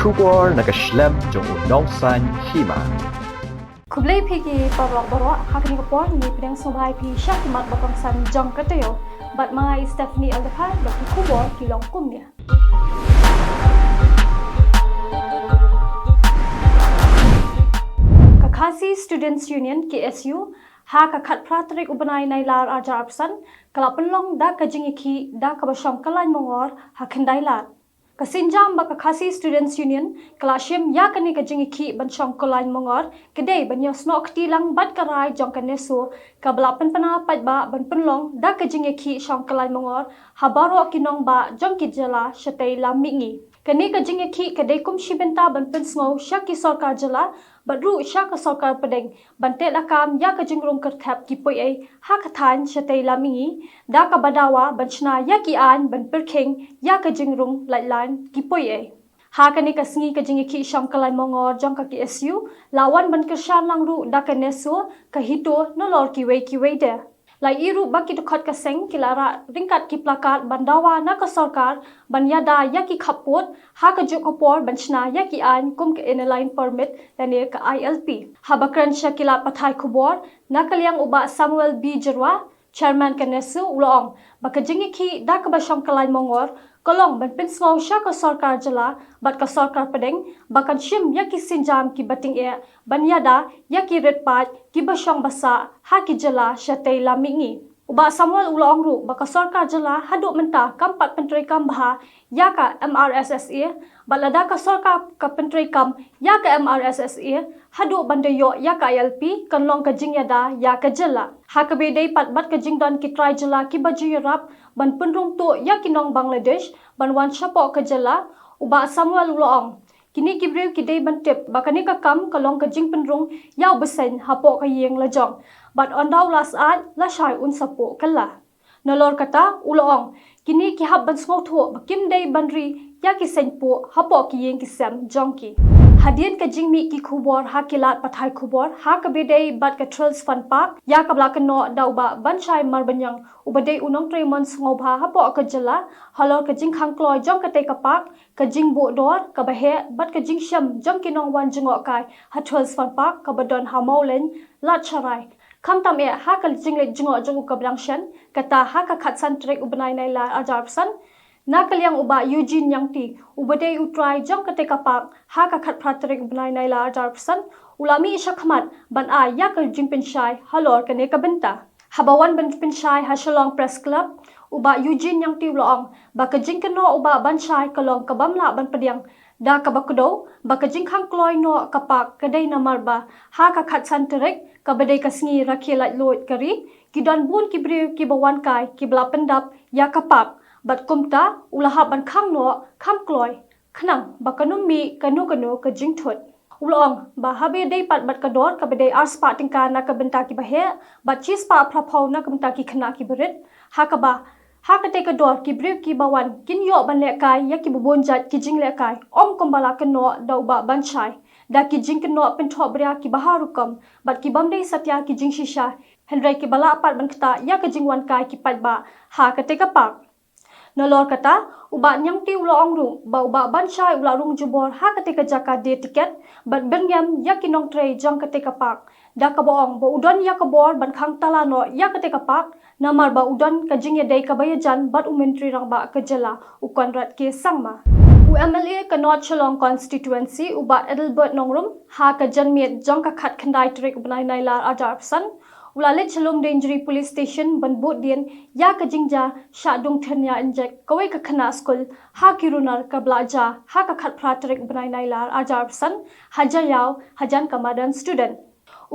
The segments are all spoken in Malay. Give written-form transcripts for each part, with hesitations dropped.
Khubor nakaslem Jong Bakongsan Hima. Kublai pigi parok borok hakni kapor ni pedang sobai pi syakimat Bakongsan Jong Taïew bat mai Stephanie Aldepan bagi Khubor kilong kumnya. Kakasi Students Union KSU ha kakat pratrik ubanai nailar ajar absan kala penlong da kajingiki da kabashong kalai mongor hakendai lat. Kasinjam baka Kakasi Students Union kalashim ya kani kajingiki banshong kalai mongor kedai banyos nok tilang bat karai jong kanesu kablapan pana patba ban penlong da kajingiki shong kalai mongor habaro kinong ba jong kijala shatay lamingi. Kani kajingiki kedai kum shibenta ban pensngo syaki sorkar jala badru syaka sorkar pedeng bante lakam ya kajingrung kertap kipoi ai hakathan shatay lamingi da kabadawa banchna ya ki an ban perking ya kajingrung laitlan kipoi ai ha kani kasngi kajingiki shong kalai mongor jong ka KSU lawan ban kershan langru da kanesu kahito nolor kiwei de lai iru baki tukot kaseng kilara ringkat ki plakat bandawa na ka sorkar banyada ya ki khapot ha ka juk kopor banchna ya ki an kum ke inline permit lane ka ILP habakran shakila pathai Khubor nakaliang uba Samuel B Jerwa chairman kanesu ulong bakajingi ki da ka bashong kalai mongor kolong ban pensngau sha ka sorkar jala bat ka sorkar pedeng bakan shim ya ki sinjam ki bating e banyada ya ki retpat ki bashong basa ha ki jala shatay lamingi uba Samuel ulong ru baka sorkar jala haduk menta kampat penteri kam baha ya ka MRSSA balada ka sorkar ka penteri kam ya ka MRSSA haduk bandayo ya ka ILP kanlong ka jingyada ya ka jala ha ka bedai pat bat ka jingdan ki try jala ki baju rap ban penrung tu ya kinong Bangladesh ban wan chapo ka jala uba Samuel ulong kini kibreu kidai bantep bakani ka kam kalong ka jing penrung yau besen hapo ka yeng lajong but ondaw las at la shai un sapo kala nolor kata ulong kini ki hab ban sngo tho bakim dei banri ya ki senpo hapo ki yeng ki sam jongki hadian ka jingmi ki Khubor hakilat pathai Khubor ha ka bedei bat ka trails fun park ya ka blak no dauba ban shai mar banyang ubadei unong tremon sngoba hapo ka jala halor ka jing khang kloi jong ka te ka park ka jing bo dor ka bahe bat ka jing sham jong kinong wan jingo kai ha trails fun park ka badon ha maulen lat charai kam tam e ha ka jingle jingo jong ka blangshan kata ha ka khatsan trek ubanai nai la ajarpsan nakaliang uba Eugene Yangti ubadei utrai jong ka te ka park ha ka khat pratrik ubanai nai la ajarpsan ulami ishakhmat ban a ya ka jing penshai halor ka ne ka benta habawan ban penshai ha shalong press club uba Eugene Yangti ulong baka jing kano uba ban shai kalong ka bamla ban pediang da ka bakdo baka jing khang kloi no ka pak kadai namar ba ha ka khat san trek ka badai ka sngi rakhilat lot kari kidon bun kibriu ki bawan kai ki bla pendap ya ka pak bat kumta ulaha ban khang no kham kloi khnang bakanum mi kanu ka jing thot ulong ba habe dei pat bat ka dor ka badai ars pa tingka na ka benta ki bahe bat chis pa phraphau na ka benta ki khna ki berit ha ka ba ha ka te ka dor ki briu ki bawan kin yo ban le kai ya ki bubon jat ki jing le kai om kombala ka no dau ba ban chai da ki jing ka no pen tho bria ki baharukam bat ki bam dei satya ki jing shisha henry ki bala pat ban kta ya ka jing wan kai ki pat ba ha ka te ka pak nolor kata uba nyang ti ulo ongru ba uba ban chai ula rung jubor ha ka te ka jaka de ticket bat bengam ya ki nong trei jong ka te ka pak da ka boong bo udon ya ka bor ban khang tala no ya ka te ka pak namar ba udon ka jing ya dei ka bayajan bat umentri rang ba ka jala ukon rat ke sangma UMLA ka North Chalong constituency uba Edelbert nongrum ha ka janmiet jong ka khat khandai trek ubanai naila ajarpsan ulale Chalong Danger Police Station ban bot dien ya ka jingja sha dung thanya injek kawai ka khana school ha kirunar ka blaja ha ka khat pratrek ubanai naila ajarpsan hajayaw hajan kamadan student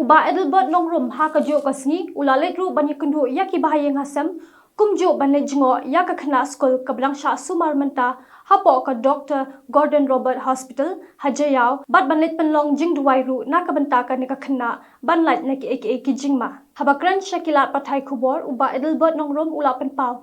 uba Edelbert nongrum ha ka jo ka sngi ulale ru ban yakundu ya ki bahayeng hasam kumjo banle jingo ya ka khana school ka blangsha sumar menta hapo ka Dr. Gordon Robert Hospital hajayaw bat banlet penlong jing duwai ru na ka benta ka ne ka khana banlat na ki ki jingma habakran shakilat pathai Khubor uba Edelbert nongrum ula penpau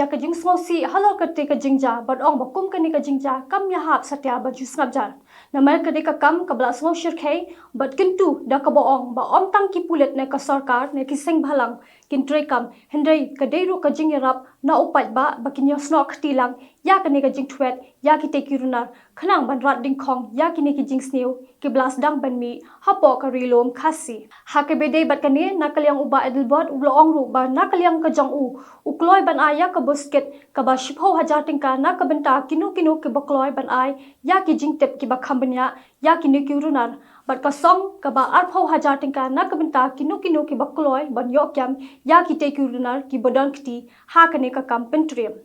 ya ka jing smosi halo ka te ka jingja bat ong bakum ka ne ka jingja kam ya hap satya ba ju snapjar namar ka de ka kam ka bla smo shirkhei bat kintu da ka boong ba om tang ki pulet ne ka sarkar ne ki seng bhalang trekam hendrei kadeiru kajing yarap na upat ba bakinyo snok tilang ya kane kajing twet ya ki tekirunar khanang ban rat ding khong ya kine ki jing sneu ki blas dang ban mi hapo ka rilom khasi hakebede bat kane nakalyang uba edelbot ulong ru ba nakalyang ka jong u ukloi ban aya ka busket ka ba shipho hajar tingka na ka benta kinu ki bakloi ban ai ya ki jing tep ki ba khambanya ya ki ne kirunar bat ka song ka ba arpho hajar tingka na ka benta kinu ki bakloi ban yokyam ya ki tekirunar ki bodon kti ha kane ka kampentriam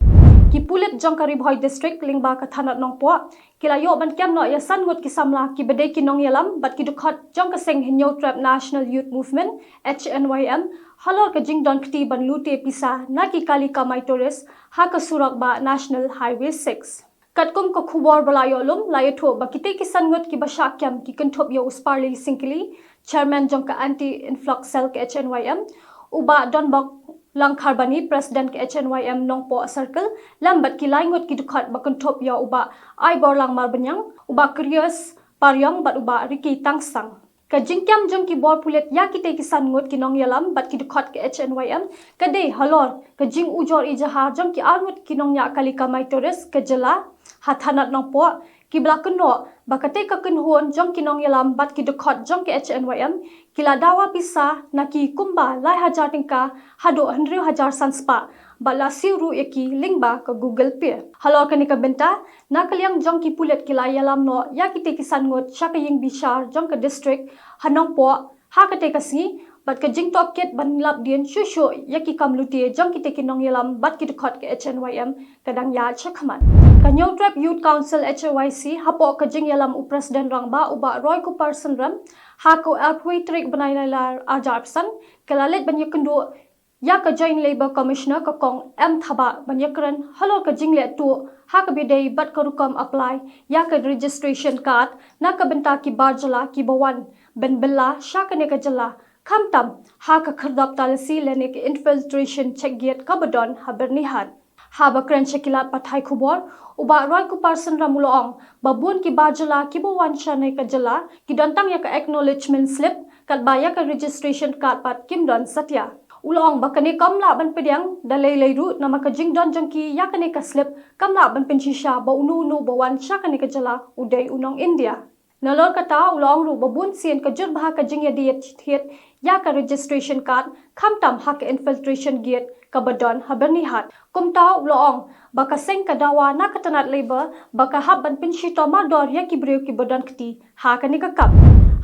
ki pulit jongkari bhoi district lingba ka thanat nongpo kila yo ban kyam no ya sangut ki samla ki bede ki nong yalam bat ki dukhot jong ka seng hinyo trap national youth movement HNYM halor ka jingdon kti ban lute pisa na ki kalika maitores ha ka surak ba national highway 6 katkum ko khubor balayo lum layo tho bakite ki sangut ki bashakyam ki kanthop yo usparli singkili chairman jong ka anti influx cell ka HNYM uba donbok langkhar bani president ke HNYM nongpo circle lambat ki laingot ki dukhat bakon top ya uba ai bor lang mar banyang uba curious paryang bat uba riki tangsang ka jingkyam jong ki bor pulet ya ki te ki sangot ki nong yalam bat ki dukhat ke HNYM ka de halor ka jing ujor ijahar jong ki arngut ki nong ya kalika maitores ka jela hathanat nongpo ki blakon no bakate ka kunhon jong ki nong yalam bat ki dukhat jong ki HNYM kila dawa pisa naki kumba lai hajar tingka hado 100,000 sanspa bala siru eki lingba ka Google Pay halor kani ka benta nakalyang jong ki pulet kila yalam no ya ki te ki sangot shakaying bishar jong ka district hanong po ha ka te ka si bat ka jing top ket ban lap dien shushu yaki kamluti jong ki te ki nong yalam bat ki dukhat ke HNYM kadang ya chakhaman ka New Trap Youth Council HYC hapo ka jing yalam u president rangba uba roy ko person ram ha ko apui trik banai lar ajarpsan kalalet ban yakendo ya ka joint labor commissioner ka kong m thaba ban yakran halo ka jingle tu ha ka bidei bat ka rukam apply ya ka registration card na ka benta ki barjala ki bawan ben bella sha ka ne ka jala khamtam ha ka khardap talasi lene ki infiltration check gate ka badon habernihan ha bakran shekila pathai khubor uba roy ku person ramulong babun ki barjala ki bawan sha ne ka jala ki dontang ya ka acknowledgement slip kat baya ka registration card pat kim don satya ulong bakane kamla ban pedyang dalai leiru nama ka jingdon jongki yakane ka slip kamla ban penshisha ba unu bawan shakane ka jala udai unong India nalor kata ulong ru babun sien ka jur bha ka jingya diet thiet ya ka registration card khamtam ha ka infiltration gate ka badon habernihat kumta ulong baka seng ka dawa na katanat labor baka hab ban penshito ma dor ya ki breu ki badon kti ha ka ni ka kap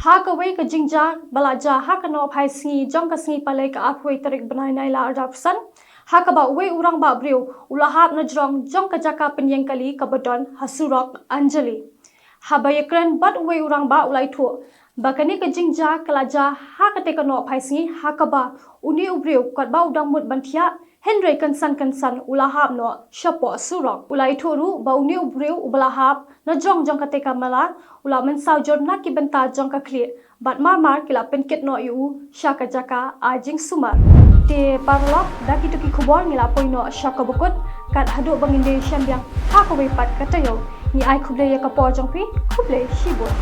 ha ka wei ka jingja balaja ha ka no phai singi jong ka singi palai ka aphoi tarik banai nai la arapsan ha ka ba wei urang ba breu ulahap na jrong jong ka jaka penyeng kali ka badon hasurok anjali ha ba yakran bat wei urang ba ulai tho bakani ka jingja kalaja ha ka te ka no phai singi ha ka ba uni ubreu kat ba udang mut banthia Henry kansan ulahap no shapo surok ulai thoru ba uni ubreu ubalahap na jong ka te ka mala ula men saw jor na ki benta jong ka kli bat mar kila penket no yu shaka jaka ajing sumar te parlok da ki to ki khubor ngila poino shaka bukut kat hadu banginde shambyang ha ko we pat ka tayo ni ai khuble ya ka por jong pi khuble shibor